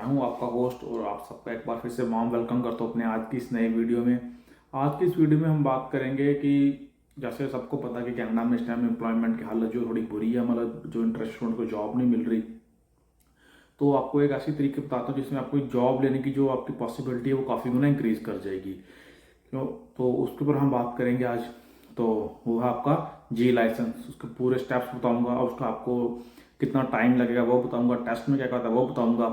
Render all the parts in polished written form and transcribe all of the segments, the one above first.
हूं आपका होस्ट और आप सबका एक बार फिर से वार्म वेलकम करता हूं अपने आज की इस नए वीडियो में। आज की इस वीडियो में हम बात करेंगे कि जैसे सबको पता है कि कनाडा में इस टाइम एम्प्लॉयमेंट की हालत जो थोड़ी बुरी है, मतलब जो इंटरेस्ट स्टूडेंट को जॉब नहीं मिल रही। तो आपको एक ऐसी तरीके बताता हूँ जिसमें आपको जॉब लेने की जो आपकी पॉसिबिलिटी है वो काफ़ी गुना इंक्रीज कर जाएगी। क्यों? तो उसके ऊपर हम बात करेंगे आज। तो वो है आपका जी लाइसेंस, उसके पूरे स्टेप्स बताऊंगा और उसका आपको कितना टाइम लगेगा वो बताऊंगा, टेस्ट में क्या क्या होता है वो बताऊंगा,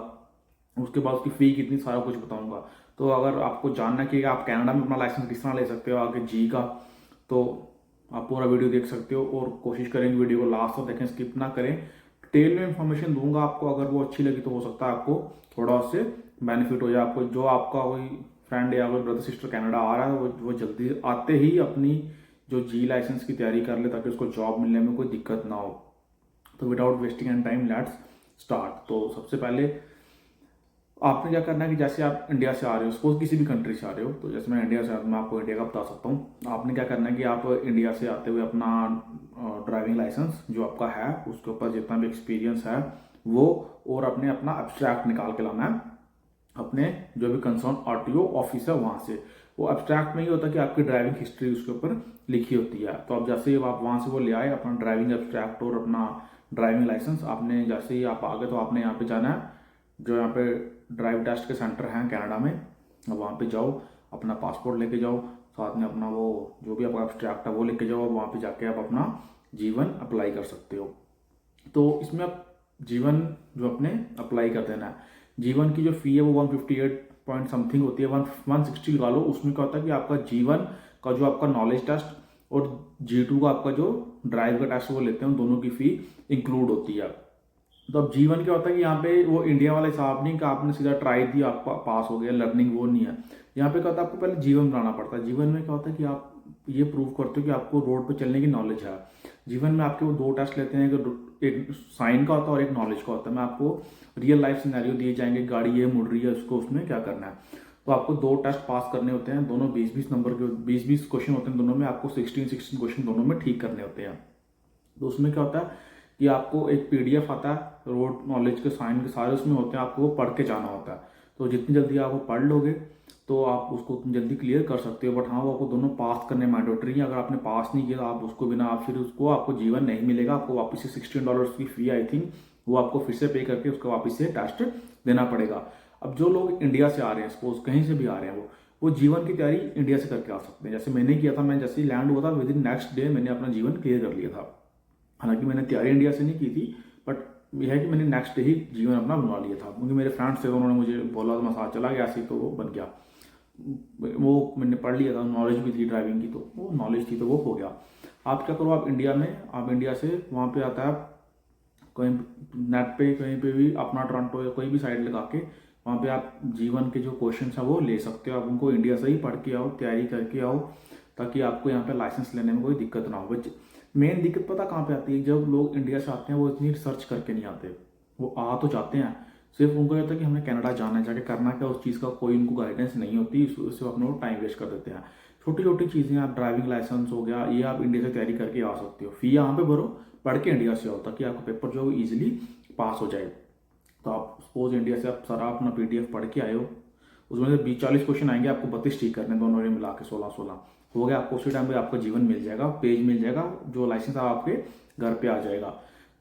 उसके बाद उसकी फ़ी कितनी, सारा कुछ बताऊंगा। तो अगर आपको जानना है कि आप कनाडा में अपना लाइसेंस किस तरह ले सकते हो आगे जी का, तो आप पूरा वीडियो देख सकते हो और कोशिश करेंगे वीडियो को लास्ट तक देखें, स्किप ना करें। डिटेल में इंफॉर्मेशन दूंगा आपको, अगर वो अच्छी लगी तो हो सकता है आपको थोड़ा उससे बेनिफिट हो जाए। आपको जो आपका कोई फ्रेंड या कोई ब्रदर सिस्टर कनाडा आ रहा है वो जल्दी आते ही अपनी जो जी लाइसेंस की तैयारी कर ले ताकि उसको जॉब मिलने में कोई दिक्कत ना हो। तो without wasting and time let's start. तो सबसे पहले आपने क्या करना है कि जैसे आप इंडिया से आ रहे हो, सपोज किसी भी कंट्री से आ रहे हो, तो जैसे मैं इंडिया से मैं आपको इंडिया का बता सकता हूँ। आपने क्या करना है कि आप इंडिया से आते हुए अपना ड्राइविंग लाइसेंस जो आपका है उसके ऊपर जितना भी एक्सपीरियंस है वो, और अपने अपना एब्स्ट्रैक्ट निकाल के लाना है अपने जो भी कंसर्न आरटीओ ऑफिस है वहाँ से। वो एब्स्ट्रैक्ट में ही होता है कि आपकी ड्राइविंग हिस्ट्री उसके ऊपर लिखी होती है। तो अब जैसे ही आप वहाँ से वो ले आए अपना ड्राइविंग एब्स्ट्रैक्ट और अपना ड्राइविंग लाइसेंस, आपने जैसे ही आप आ गए तो आपने यहाँ पे जाना है जो यहाँ पे ड्राइव टेस्ट के सेंटर हैं कनाडा में। अब वहाँ पे जाओ, अपना पासपोर्ट लेके जाओ, साथ में अपना वो जो भी आपका एब्स्ट्रैक्ट है वो लेके जाओ। अब वहाँ पे जाके आप अपना जीवन अप्लाई कर सकते हो। तो इसमें आप जीवन जो अपने अप्लाई कर देना है। जीवन की जो फी है वो 158 पॉइंट समथिंग होती है, 160 लगा लो। उसमें क्या होता है कि आपका जीवन का जो आपका नॉलेज टेस्ट और G2 का आपका जो ड्राइव का टेस्ट वो लेते हैं, उन दोनों की फी इंक्लूड होती है। तो अब जीवन क्या होता है कि यहाँ पे वो इंडिया वाला हिसाब नहीं कि आपने सीधा ट्राई दिया आपका पास हो गया, लर्निंग वो नहीं है। यहाँ पे क्या होता है आपको पहले जीवन बनाना पड़ता है। जीवन में क्या होता है कि आप ये प्रूव करते हो कि आपको रोड पे चलने की नॉलेज है। जीवन में आपके वो दो टेस्ट लेते हैं, एक साइन का होता है और एक नॉलेज का होता है। मैं आपको रियल लाइफ सिनेरियो दिए जाएंगे, गाड़ी ये मुड़ रही है, उसको उसमें क्या करना है। तो आपको दो टेस्ट पास करने होते हैं, दोनों 20-20 नंबर के, 20-20 क्वेश्चन होते हैं दोनों में। आपको 16-16 क्वेश्चन दोनों में ठीक करने होते हैं। तो उसमें क्या होता है कि आपको एक पीडीएफ आता है, रोड नॉलेज के साइन के सारे उसमें होते हैं, आपको वो पढ़ के जाना होता है। तो जितनी जल्दी आप वो पढ़ लोगे तो आप उसको उतनी जल्दी क्लियर कर सकते हो। बट हाँ, वो आपको दोनों पास करने मैंडेटरी है। अगर आपने पास नहीं किया तो आप उसको बिना आप फिर उसको आपको जीवन नहीं मिलेगा। आपको वापस से $16 की फी आई थिंक वो आपको फिर से पे करके उसको वापस से टेस्ट देना पड़ेगा। अब जो लोग इंडिया से आ रहे हैं, सपोज कहीं से भी आ रहे हैं, वो जीवन की तैयारी इंडिया से करके आ सकते हैं। जैसे मैंने किया था, मैं जैसे ही लैंड हुआ था विद इन नेक्स्ट डे मैंने अपना जीवन क्लियर कर लिया था। हालांकि मैंने तैयारी इंडिया से नहीं की थी, बट यह है कि मैंने नेक्स्ट डे ही जीवन अपना बना लिया था। क्योंकि मेरे फ्रेंड्स थे, उन्होंने मुझे बोला तो मैं साथ चला गया, ऐसे तो वो बन गया। वो मैंने पढ़ लिया था, नॉलेज भी थी ड्राइविंग की, तो वो नॉलेज थी तो वो हो गया। आप क्या करो, आप इंडिया में, आप इंडिया से वहाँ पे आता है कहीं नेट पे कहीं पे भी अपना टोरंटो या कोई भी साइड लगा के वहाँ पे आप जीवन के जो क्वेश्चन है वो ले सकते हो। आप उनको इंडिया से ही पढ़ के आओ, तैयारी करके आओ, ताकि आपको यहाँ पे लाइसेंस लेने में कोई दिक्कत ना हो। मेन दिक्कत पता कहाँ पे आती है, जब लोग इंडिया से आते हैं वो इतनी रिसर्च करके नहीं आते। वो आ तो जाते हैं, सिर्फ उनको कहता है कि हमें कनाडा जाना है, जाके करना क्या उस चीज़ का कोई उनको गाइडेंस नहीं होती, इससे अपने वो टाइम वेस्ट कर देते हैं। छोटी छोटी चीज़ें, आप ड्राइविंग लाइसेंस हो गया, ये आप इंडिया से तैयारी करके आ सकते हो। फी यहाँ पे भरो, पढ़ के इंडिया से आओ, ताकि आपका पेपर जो है ईजिली पास हो जाए। तो आप सपोज इंडिया से आप सारा अपना पीडीएफ पढ़ के आए हो, उसमें से 20-40 क्वेश्चन आएंगे, आपको 32 ठीक करने, दोनों ने मिला के 16-16 हो गया। आपको उसी टाइम पे आपका जीवन मिल जाएगा, पेज मिल जाएगा, जो लाइसेंस आपके घर पे आ जाएगा।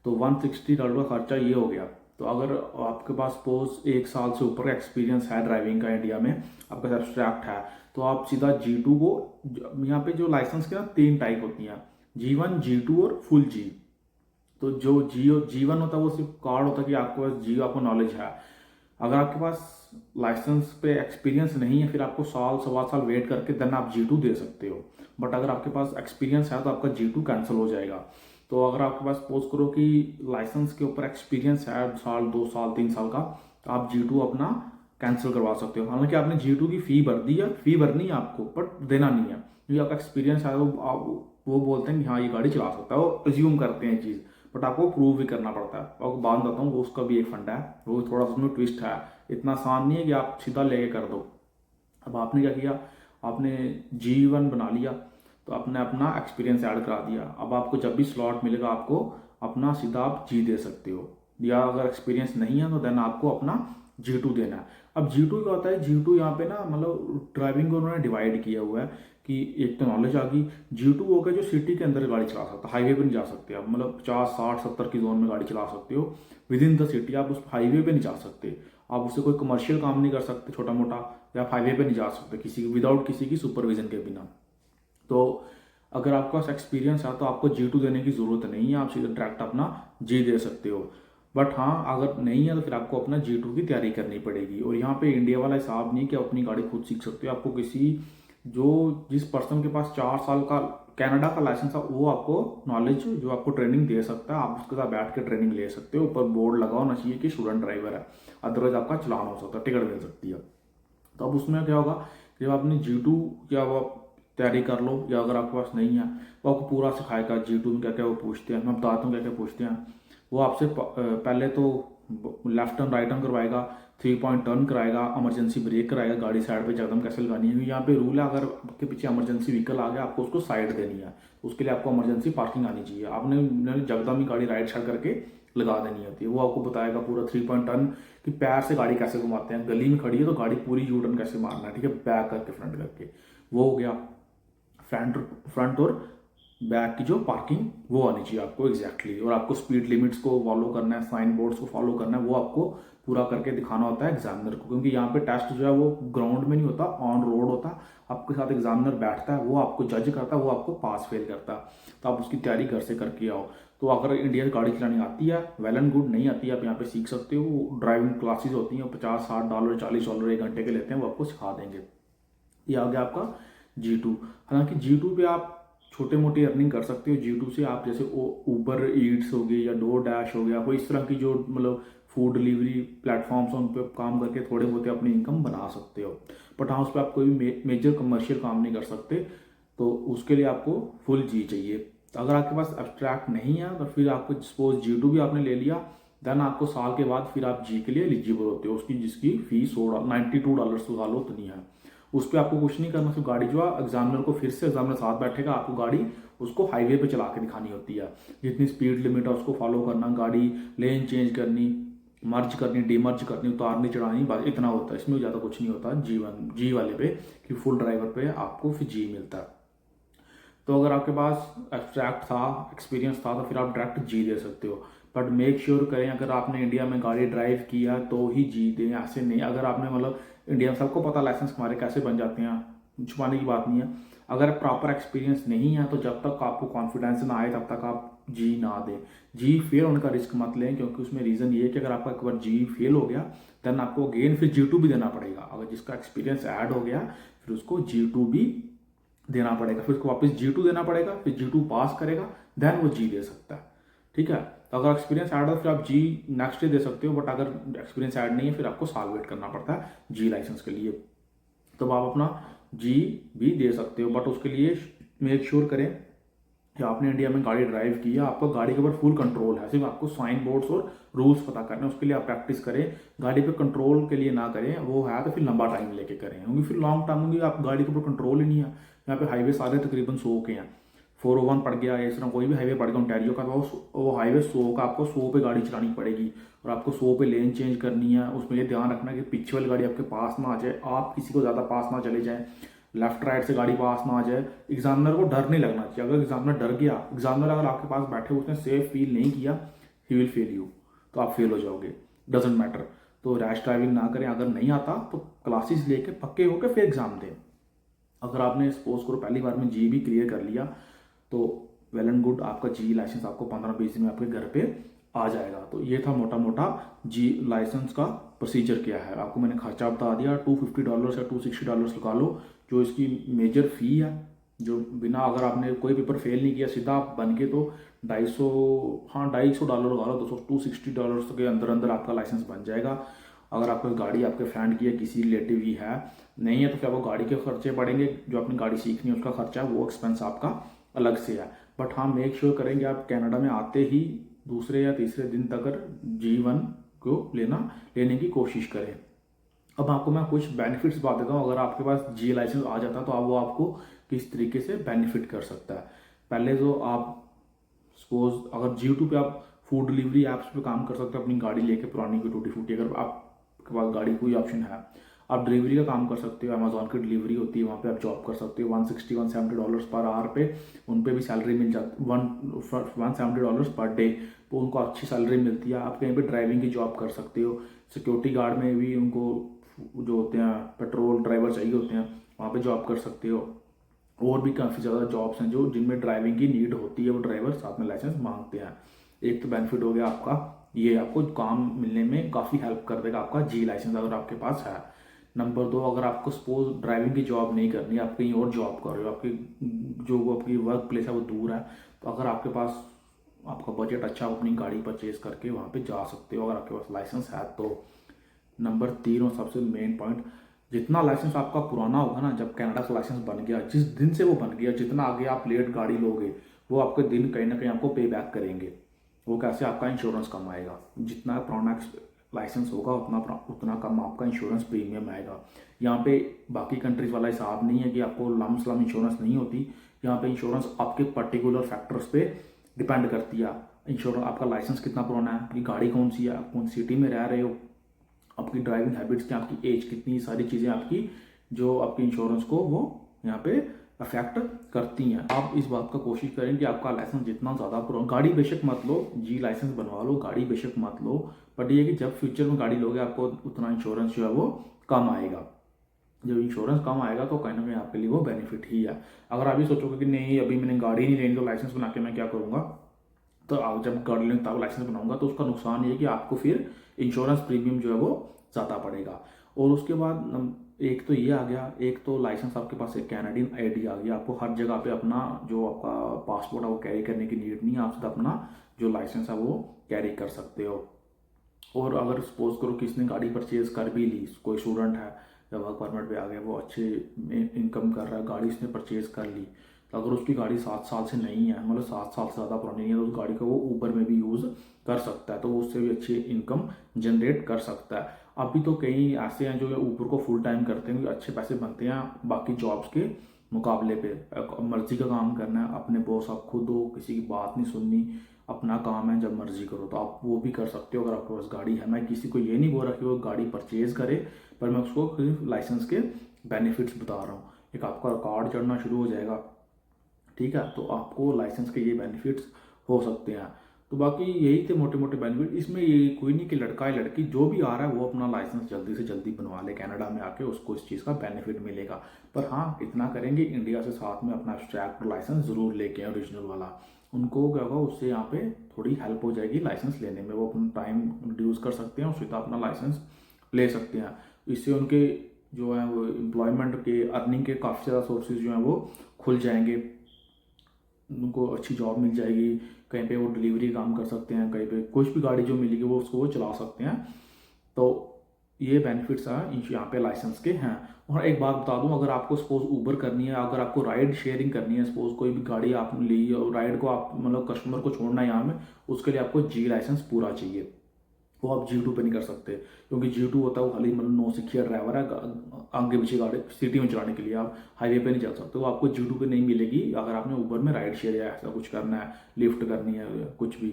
तो $160 का खर्चा ये हो गया। तो अगर आपके पास सपोज 1 साल से ऊपर का एक्सपीरियंस है ड्राइविंग का इंडिया में, आपका एब्स्ट्रैक्ट है, तो आप सीधा G2 को, यहाँ पे जो लाइसेंस के ना 3 टाइप होती हैं, G1, G2 और फुल जी। तो जो जीवन होता है वो सिर्फ कार्ड होता है कि आपके पास जी आपको नॉलेज है। अगर आपके पास लाइसेंस पे एक्सपीरियंस नहीं है, फिर आपको साल सवा साल वेट करके देन आप G2 दे सकते हो। बट अगर आपके पास एक्सपीरियंस है तो आपका G2 कैंसिल हो जाएगा। तो अगर आपके पास सपोज करो कि लाइसेंस के ऊपर एक्सपीरियंस है साल, 2 साल, 3 साल का, तो आप G2 अपना कैंसिल करवा सकते हो। हालांकि आपने G2 की फी भर दी है, फी भरनी है आपको, बट देना नहीं है, क्योंकि आपका एक्सपीरियंस है। वो बोलते हैं कि हाँ ये गाड़ी चला सकता है, वो अज्यूम करते हैं चीज़, बट आपको प्रूव भी करना पड़ता है। आपको बात बताता हूँ, वो उसका भी एक फंडा है, वो थोड़ा सा उसमें ट्विस्ट है। इतना आसान नहीं है कि आप सीधा लेके कर दो। अब आपने क्या किया, आपने G1 बना लिया, तो आपने अपना एक्सपीरियंस ऐड करा दिया। अब आपको जब भी स्लॉट मिलेगा आपको अपना सीधा आप जी दे सकते हो। या अगर एक्सपीरियंस नहीं है तो देन आपको अपना G2 देना है। अब G2 क्या होता है, G2 यहाँ पे ना मतलब ड्राइविंग को उन्होंने डिवाइड किया हुआ है कि एक तो नॉलेज आ गई। G2 हो गया जो सिटी के अंदर गाड़ी चला सकता है, हाईवे पे नहीं जा सकते आप, मतलब 50 60 70 की जोन में गाड़ी चला सकते हो विद इन द सिटी, आप उस हाईवे पे नहीं जा सकते, आप उससे कोई कमर्शियल काम नहीं कर सकते छोटा मोटा, या आप हाईवे पे नहीं जा सकते किसी विदाउट किसी की सुपरविजन के बिना। तो अगर आपके पास एक्सपीरियंस है तो आपको G2 देने की ज़रूरत नहीं है, आप सीधे डायरेक्ट अपना G दे सकते हो। बट हाँ, अगर नहीं है तो फिर आपको अपना G2 की तैयारी करनी पड़ेगी। और यहाँ पे इंडिया वाला हिसाब नहीं कि आप अपनी गाड़ी खुद सीख सकते हो, आपको किसी जो जिस पर्सन के पास 4 साल का कनाडा का लाइसेंस है वो आपको नॉलेज जो आपको ट्रेनिंग दे सकता है, आप उसके साथ बैठ के ट्रेनिंग ले सकते हो। ऊपर बोर्ड लगा होना चाहिए कि स्टूडेंट ड्राइवर है, अदरवाइज आपका चलान हो सकता है, टिकट मिल सकती है। तो अब उसमें क्या होगा, जब आपने G2 या वो तैयारी कर लो, या अगर आपके पास नहीं है वो आपको पूरा सिखाएगा G2 में क्या क्या वो पूछते हैं, मैं बताता हूँ क्या क्या पूछते हैं। वो आपसे पहले तो लेफ्ट टर्न राइट टर्न करवाएगा, 3 पॉइंट टर्न कराएगा, इमरजेंसी ब्रेक कराएगा, गाड़ी साइड पे एकदम कैसे लगानी है, यहाँ पे रूल है अगर आपके पीछे इमरजेंसी व्हीकल आ गया आपको उसको साइड देनी है, उसके लिए आपको इमरजेंसी पार्किंग आनी चाहिए, आपने जगदम ही गाड़ी राइट साइड करके लगा देनी होती है। वो आपको बताएगा पूरा 3 पॉइंट टर्न कि पैर से गाड़ी कैसे घुमाते हैं, गली में खड़ी है तो गाड़ी पूरी यू टर्न कैसे मारना है, ठीक है, बैक करके फ्रंट करके। वो हो गया। फ्रंट फ्रंट और बैक की जो पार्किंग वो आनी चाहिए आपको एग्जैक्टली। और आपको स्पीड लिमिट्स को फॉलो करना है, साइन बोर्ड्स को फॉलो करना है, वो आपको पूरा करके दिखाना होता है एग्जामिनर को, क्योंकि यहाँ पे टेस्ट जो है वो ग्राउंड में नहीं होता, ऑन रोड होता है। आपके साथ एग्जामिनर बैठता है, वो आपको जज करता है, वो आपको पास फेल करता है। तो आप उसकी तैयारी घर से करके आओ। तो अगर इंडिया में गाड़ी चलानी आती है वेल एंड गुड, नहीं आती है आप यहाँ पे सीख सकते हो। ड्राइविंग क्लासेस होती हैं, $50 $60 $40 1 घंटे के लेते हैं, वो आपको सिखा देंगे। ये आ गया आपका G2। हालांकि G2 पे आप छोटे मोटी अर्निंग कर सकते हो। G2 से आप जैसे ऊबर ईट्स हो गई या डोर डैश हो गया, कोई इस तरह की जो मतलब फूड डिलीवरी प्लेटफॉर्म्स हैं उन पर काम करके थोड़े बहुत अपनी इनकम बना सकते हो। बट हाँ, उस पर आप कोई भी मेजर कमर्शियल काम नहीं कर सकते, तो उसके लिए आपको फुल G चाहिए। तो अगर आपके पास एब्स्ट्रैक्ट नहीं है तो फिर आपको सपोज G2 भी आपने ले लिया, देन आपको साल के बाद फिर आप G के लिए एलिजिबल होते हो, उसकी जिसकी फीस $92 लगा लो उतनी है। उस पर आपको कुछ नहीं करना, सिर्फ गाड़ी जो है एग्जामिनर को फिर से एग्जामिनर साथ बैठेगा, आपको गाड़ी उसको हाईवे पे चला के दिखानी होती है, जितनी स्पीड लिमिट है उसको फॉलो करना, गाड़ी लेन चेंज करनी, मर्ज करनी, डीमर्ज करनी, उतारनी चढ़ानी, बस इतना होता है, इसमें ज़्यादा कुछ नहीं होता। G वाले पे कि फुल ड्राइवर पे आपको फिर G मिलता है। तो अगर आपके पास एब्स्ट्रैक्ट था, एक्सपीरियंस था, तो फिर आप डायरेक्ट G दे सकते हो। बट मेक श्योर करें अगर आपने इंडिया में गाड़ी ड्राइव किया तो ही G दें, ऐसे नहीं। अगर आपने मतलब इंडिया में सबको पता लाइसेंस हमारे कैसे बन जाते हैं, छुपाने की बात नहीं है। अगर प्रॉपर एक्सपीरियंस नहीं है तो जब तक आपको कॉन्फिडेंस ना आए तब तक आप G ना दें। G फेल होने का रिस्क मत लें, क्योंकि उसमें रीज़न ये है कि अगर आपका एक बार G फेल हो गया देन आपको अगेन फिर G2 भी देना पड़ेगा। अगर जिसका एक्सपीरियंस ऐड हो गया फिर उसको G2 भी देना पड़ेगा, फिर उसको वापस G2 देना पड़ेगा, फिर G2 पास करेगा देन वो G दे सकता है, ठीक है। तो अगर एक्सपीरियंस ऐड हो फिर आप G नेक्स्ट डे दे सकते हो, बट अगर एक्सपीरियंस ऐड नहीं है फिर आपको साल वेट करना पड़ता है G लाइसेंस के लिए। तो आप अपना G भी दे सकते हो, बट उसके लिए मेक श्योर करें कि आपने इंडिया में गाड़ी ड्राइव की है, आपको गाड़ी के ऊपर फुल कंट्रोल है, सिर्फ आपको साइन बोर्ड्स और रूल्स पता करने हैं, उसके लिए आप प्रैक्टिस करें। गाड़ी पे कंट्रोल के लिए ना करें, वो है तो फिर लंबा टाइम लेके करें, क्योंकि फिर लॉन्ग टर्म होंगी आप गाड़ी के ऊपर कंट्रोल ही नहीं है। यहाँ पे हाईवे सारे तकरीबन 100 के हैं, 401 पड़ गया, इस तरह कोई भी हाईवे पड़ गया ओंटारियो का, तो वो हाईवे 100 का आपको 100 पे गाड़ी चलानी पड़ेगी, और आपको 100 पे लेन चेंज करनी है। उसमें ये ध्यान रखना कि पीछे वाली गाड़ी आपके पास ना आ जाए, आप किसी को ज़्यादा पास ना चले जाएं, लेफ्ट राइट से गाड़ी पास ना आ जाए। एग्जामिनर को डर नहीं लगना चाहिए, अगर एग्जामिनर डर गया, एग्जामिनर अगर आपके पास बैठे उसने सेफ फील नहीं किया, ही विल फेल यू, तो आप फेल हो जाओगे, डजेंट मैटर। तो रैश ड्राइविंग ना करें, अगर नहीं आता तो क्लासेस लेके पक्के होकर फिर एग्जाम दें। अगर आपने सपोज करो पहली बार में G भी क्लियर कर लिया तो वेल एंड गुड, आपका G लाइसेंस आपको 15-20 दिन में आपके घर पे आ जाएगा। तो ये था मोटा मोटा G लाइसेंस का प्रोसीजर क्या है। आपको मैंने खर्चा बता दिया, $250 या $260 लगा लो जो इसकी मेजर फ़ी है, जो बिना अगर आपने कोई पेपर फेल नहीं किया सीधा आप बन के, तो 250, हाँ $250 लगा लो, $260 के अंदर अंदर आपका लाइसेंस बन जाएगा। अगर आपको गाड़ी आपके फ्रेंड की है, किसी रिलेटिव की है, नहीं है तो फिर आपको गाड़ी के खर्चे पड़ेंगे, जो अपनी गाड़ी सीखनी है उसका खर्चा है, वो एक्सपेंस आपका अलग से है। बट हाँ, मेक श्योर करेंगे आप कनाडा में आते ही दूसरे या तीसरे दिन तक G1 को लेने की कोशिश करें। अब आपको मैं कुछ बेनिफिट्स बता देता हूँ, अगर आपके पास G लाइसेंस आ जाता है तो वो आपको किस तरीके से बेनिफिट कर सकता है। पहले तो आप सपोज अगर G2 पे आप फूड डिलीवरी ऐप्स पे काम कर सकते हो, अपनी गाड़ी लेके पुरानी कोई टूटी फूटी, अगर आप के पास गाड़ी कोई ऑप्शन है, आप डिलीवरी का काम कर सकते हो। अमेजोन की डिलीवरी होती है, वहाँ पे आप जॉब कर सकते हो। $160-170 पर आवर पे उन पे भी सैलरी मिल जाती, $170 पर डे, तो उनको अच्छी सैलरी मिलती है। आप कहीं पे ड्राइविंग की जॉब कर सकते हो। सिक्योरिटी गार्ड में भी उनको जो होते हैं पेट्रोल ड्राइवर चाहिए होते हैं, वहाँ पे जॉब कर सकते हो। और भी काफ़ी ज़्यादा जॉब्स हैं जो जिनमें ड्राइविंग की नीड होती है, वो ड्राइवर साथ में लाइसेंस मांगते हैं। एक तो बेनिफिट हो गया आपका, ये आपको काम मिलने में काफ़ी हेल्प कर देगा आपका जी लाइसेंस अगर आपके पास है। नंबर 2, अगर आपको सपोज ड्राइविंग की जॉब नहीं करनी, आप कहीं और जॉब कर रहे हो, आपकी जो आपकी वर्क प्लेस है वो दूर है, तो अगर आपके पास आपका बजट अच्छा, आप अपनी गाड़ी परचेज करके वहाँ पे जा सकते हो अगर आपके पास लाइसेंस है तो। नंबर 3 और सबसे मेन पॉइंट, जितना लाइसेंस आपका पुराना होगा ना, जब कनाडा का लाइसेंस बन गया, जिस दिन से वो बन गया, जितना आगे आप लेट गाड़ी लोगे, वो आपके दिन कहीं ना कहीं आपको पे बैक करेंगे। वो कैसे, आपका इंश्योरेंस कम आएगा। जितना पुराना लाइसेंस होगा उतना कम आपका इंश्योरेंस प्रीमियम आएगा। यहाँ पे बाकी कंट्रीज वाला हिसाब नहीं है कि आपको लम सलम इंश्योरेंस नहीं होती। यहाँ पे इंश्योरेंस आपके पर्टिकुलर फैक्टर्स पे डिपेंड करती है। इंश्योरेंस आपका लाइसेंस कितना पुराना है, आपकी गाड़ी कौन सी है, आप कौन सी सिटी में रह रहे हो, आपकी ड्राइविंग हैबिट्स क्या, आपकी एज कितनी, सारी चीज़ें आपकी जो आपकी इंश्योरेंस को वो यहाँ पे अफेक्ट करती हैं। आप इस बात का कोशिश करें कि आपका लाइसेंस जितना ज़्यादा पुराना, गाड़ी बेशक मत लो, जी लाइसेंस बनवा लो, गाड़ी बेशक मत लो, बट ये कि जब फ्यूचर में गाड़ी लोगे आपको उतना इंश्योरेंस जो है वो कम आएगा। जब इंश्योरेंस कम आएगा तो कहीं ना कहीं आपके लिए वो बेनिफिट ही है। अगर आप ये सोचोगे कि नहीं अभी मैंने गाड़ी नहीं लेनी तो लाइसेंस बना के मैं क्या करूँगा, तो आप जब गाड़ी लेंगे तब लाइसेंस बनाऊंगा, तो उसका नुकसान ये है कि आपको फिर इंश्योरेंस प्रीमियम जो है वो ज़्यादा पड़ेगा। और उसके बाद एक तो ये आ गया, एक तो लाइसेंस आपके पास एक कैनेडियन आईडी आ गया, आपको हर जगह पे अपना जो आपका पासपोर्ट है वो कैरी करने की नीड नहीं है, आप सीधा अपना जो लाइसेंस है वो कैरी कर सकते हो। और अगर सपोज करो किसी ने गाड़ी परचेज कर भी ली, कोई स्टूडेंट है या वर्क परमिट पे आ गया, वो अच्छे इनकम कर रहा है, गाड़ी उसने परचेज कर ली, तो अगर उसकी गाड़ी 7 साल से नहीं है, मतलब 7 साल से ज़्यादा पुरानी नहीं है, तो उस गाड़ी का वो ऊबर में भी यूज़ कर सकता है, तो वो उससे भी अच्छी इनकम जनरेट कर सकता है। अभी तो कई ऐसे हैं जो ऊबर को फुल टाइम करते हैं, अच्छे पैसे बनते हैं बाकी जॉब्स के मुकाबले पे। मर्जी का काम करना है, अपने बॉस आप खुद हो, किसी की बात नहीं सुननी, अपना काम है, जब मर्जी करो, तो आप वो भी कर सकते हो अगर आपके पास गाड़ी है। मैं किसी को ये नहीं बोल रहा कि वो गाड़ी परचेज करे, पर मैं उसको सिर्फ लाइसेंस के बेनिफिट्स बता रहा हूँ। एक आपका रिकॉर्ड चढ़ना शुरू हो जाएगा, ठीक है, तो आपको लाइसेंस के ये बेनिफिट्स हो सकते हैं। तो बाकी यही थे मोटे मोटे बेनिफिट। इसमें ये कोई नहीं कि लड़का या लड़की जो भी आ रहा है वो अपना लाइसेंस जल्दी से जल्दी बनवा ले, कनाडा में आके उसको इस चीज़ का बेनिफिट मिलेगा। पर हाँ, इतना करेंगे, इंडिया से साथ में अपना एब्स्ट्रैक्ट लाइसेंस ज़रूर लेके आए ओरिजिनल वाला। उनको क्या होगा, उससे यहाँ पे थोड़ी हेल्प हो जाएगी लाइसेंस लेने में, वो अपना टाइम रिड्यूस कर सकते हैं और सीधा अपना लाइसेंस ले सकते हैं। इससे उनके जो है वो एम्प्लॉयमेंट के, अर्निंग के काफ़ी ज़्यादा सोर्सेज जो हैं वो खुल जाएंगे, उनको अच्छी जॉब मिल जाएगी, कहीं पे वो डिलीवरी काम कर सकते हैं, कहीं पे कुछ भी गाड़ी जो मिलेगी वो उसको वो चला सकते हैं। तो ये बेनिफिट्स हैं यहाँ पे लाइसेंस के हैं। और एक बात बता दूं, अगर आपको सपोज ऊबर करनी है, अगर आपको राइड शेयरिंग करनी है, सपोज कोई भी गाड़ी आपने ली और राइड को आप मतलब कस्टमर को छोड़ना है यहाँ में, उसके लिए आपको जी लाइसेंस पूरा चाहिए। वो आप G2 पे नहीं कर सकते, क्योंकि G2 होता है वो खाली मतलब नौसिखिया ड्राइवर है, आगे पीछे गाड़ी सिटी में चलाने के लिए, आप हाईवे पे नहीं चल सकते, वो आपको G2 पे नहीं मिलेगी। अगर आपने ऊबर में राइड शेयर या ऐसा कुछ करना है, लिफ्ट करनी है कुछ भी,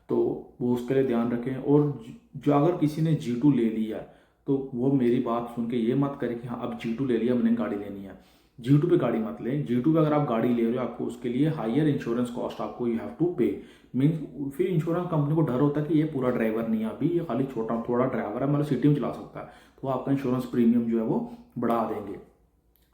तो वो उसके लिए ध्यान रखें। और जो अगर किसी ने G2 ले लिया है तो वो मेरी बात सुन के ये मत करें कि हाँ अब G2 ले लिया मैंने गाड़ी लेनी है, G2 पे गाड़ी मत लें। G2 पे अगर आप गाड़ी ले रहे हो, आपको उसके लिए हायर इंश्योरेंस कॉस्ट आपको यू हैव टू पे। मीन्स फिर इंश्योरेंस कंपनी को डर होता है कि ये पूरा ड्राइवर नहीं है, अभी ये खाली छोटा थोड़ा ड्राइवर है, मतलब सिटी में चला सकता है, तो आपका इंश्योरेंस प्रीमियम जो है वो बढ़ा देंगे।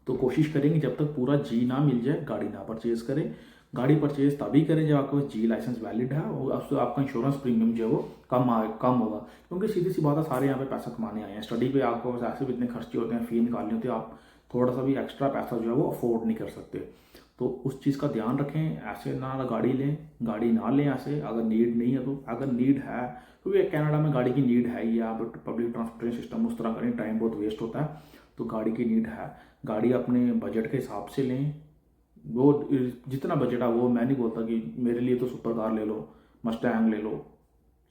तो कोशिश करेंगे जब तक पूरा जी ना मिल जाए गाड़ी ना परचेज करें। गाड़ी परचेज तभी करें जब आपके पास जी लाइसेंस वैलिड है, और उससे आपका इंश्योरेंस प्रीमियम जो है वो कम होगा। क्योंकि सीधी सी बात है, सारे यहाँ पे पैसा कमाने आए हैं, स्टडी पे आपको बस ऐसे भी इतने खर्चे होते हैं, फी निकालनी होती है, आप थोड़ा सा भी एक्स्ट्रा पैसा जो है वो अफोर्ड नहीं कर सकते। तो उस चीज़ का ध्यान रखें, ऐसे ना गाड़ी लें, गाड़ी ना लें ऐसे अगर नीड नहीं है तो। अगर नीड है, क्योंकि कनाडा में गाड़ी की नीड है ही, आप पब्लिक ट्रांसपोर्टेशन सिस्टम उस तरह करें, टाइम बहुत वेस्ट होता है, तो गाड़ी की नीड है। गाड़ी अपने बजट के हिसाब से लें, वो जितना बजट है, वो मैं नहीं बोलता कि मेरे लिए तो सुपर कार ले लो, मस्टैंग ले लो,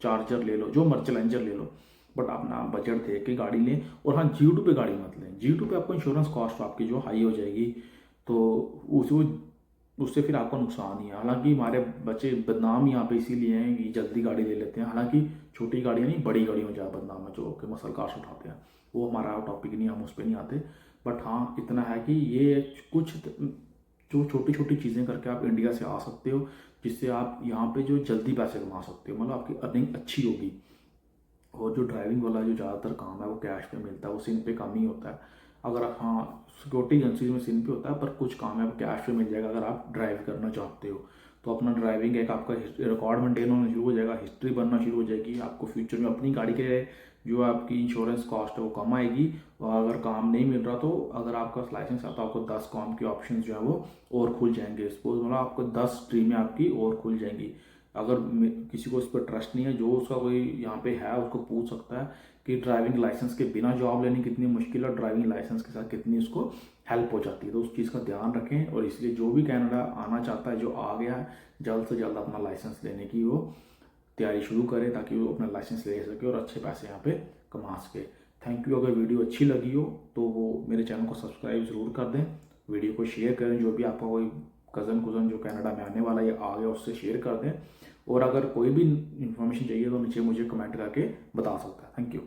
चार्जर ले लो, जो मर्जी चैलेंजर ले लो, बट अपना बजट देख के गाड़ी लें। और हाँ, G2 पे गाड़ी मत लें, G2 पे आपको इंश्योरेंस कॉस्ट आपकी जो हाई हो जाएगी, तो उस वो उससे फिर आपका नुकसान ही है। हालांकि हमारे बच्चे बदनाम यहाँ पे इसीलिए हैं कि जल्दी गाड़ी ले लेते हैं। हालांकि छोटी गाड़ियाँ नहीं, बड़ी गाड़ियों में ज़्यादा बदनाम है जो कि मसल कार्स उठाते हैं। वो हमारा टॉपिक नहीं, हम उस पर नहीं आते। बट हाँ, इतना है कि ये कुछ जो छोटी छोटी चीज़ें करके आप इंडिया से आ सकते हो, जिससे आप यहाँ पे जो जल्दी पैसे कमा सकते हो, मतलब आपकी अर्निंग अच्छी होगी। और जो ड्राइविंग वाला जो ज़्यादातर काम है वो कैश पे मिलता है, वो सिन पे कम ही होता है। अगर आप, हाँ, सिक्योरिटी एजेंसीज में सिन पे होता है, पर कुछ काम है वो कैश पे मिल जाएगा अगर आप ड्राइव करना चाहते हो। तो अपना ड्राइविंग एक आपका रिकॉर्ड मेंटेन होना शुरू हो जाएगा, हिस्ट्री बनना शुरू हो जाएगी। आपको फ्यूचर में अपनी गाड़ी के जो आपकी इंश्योरेंस कॉस्ट है वो कम आएगी। और अगर काम नहीं मिल रहा तो अगर आपका लाइसेंस आता है, आपको 10 काम के ऑप्शन जो है वो और खुल जाएंगे। सपोज मतलब आपको 10 स्ट्रीमें आपकी और खुल जाएंगी। अगर किसी को इस पर ट्रस्ट नहीं है, जो उसका कोई यहाँ पे है उसको पूछ सकता है कि ड्राइविंग लाइसेंस के बिना जॉब लेनी कितनी मुश्किल है और ड्राइविंग लाइसेंस के साथ कितनी उसको हेल्प हो जाती है। तो उस चीज़ का ध्यान रखें। और इसलिए जो भी कनाडा आना चाहता है, जो आ गया है, जल्द से जल्द अपना लाइसेंस लेने की वो तैयारी शुरू करे, ताकि वो अपना लाइसेंस ले सके और अच्छे पैसे यहाँ पे कमा सके। Thank you. अगर वीडियो अच्छी लगी हो तो वो मेरे चैनल को सब्सक्राइब ज़रूर कर दें, वीडियो को शेयर करें। जो भी आपका कोई कज़न जो कनाडा में आने वाला है या आ गया उससे शेयर कर दें। और अगर कोई भी इन्फॉर्मेशन चाहिए तो नीचे मुझे कमेंट करके बता सकता है। Thank you.